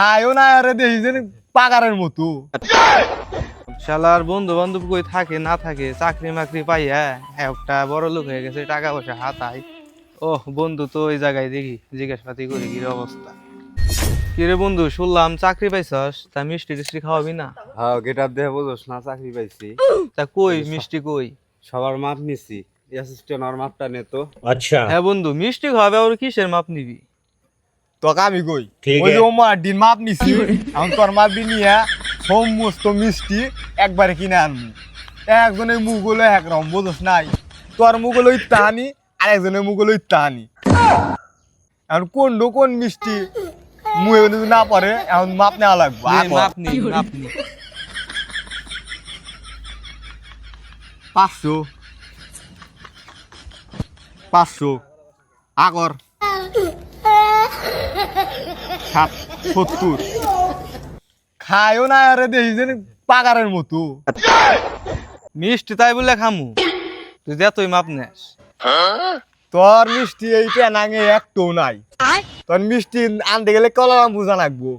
খায়ও না আরে দেখি যে পাগারের মতো। শালার বন্ধু বান্ধব কই থাকে না থাকে, চাকরি মাকরি পাইয়া একটা বড় লোক হয়ে গেছে, টাকা পয়সা হাতায়। ওহ বন্ধু তো ওই জায়গায় দেখি জিজ্ঞাসা পাতি করি কি অবস্থা। কিরে বন্ধু, শুনলাম চাকরি পাইছস, তা মিষ্টি টিষ্টি খাওয়াবি না? হ্যাঁ, গেটার দেখে বুঝোস না চাকরি পাইছি। তা কই মিষ্টি কই? সবার মাপ নিছি, অ্যাসিস্ট্যান্ট আর মাপটা নে তো। হ্যাঁ বন্ধু, মিষ্টি খাওয়াবে আর কিসের মাপ নিবি? তোকে আমি কই ওই যে ওমার দিন মাপ নিছি, এখন তোর মাপি নিয়ে সমস্ত মিষ্টি একবারে কিনে আনবো। একজনের মুখগুলো একরকম বুঝোস নাই, তোর মুখগুলো ইত্যা আনি আর একজনের মুখগুলো ইত্যা আনি। এখন কোন মিষ্টি মুখে যদি না পড়ে এখন মাপ নেওয়া লাগবে। নে, মাপ নি মাপ নি। 500 500 আগর 70 খায়ও না আরে দেখি যে পাগারের মতো। মিষ্টি তাই বলে খামু, তুই যা তুই মাপ নেস। তোর মিষ্টি এই পেনাঙে একটু নাই, তোর মিষ্টি আনতে গেলে কলা বুঝা লাগবো।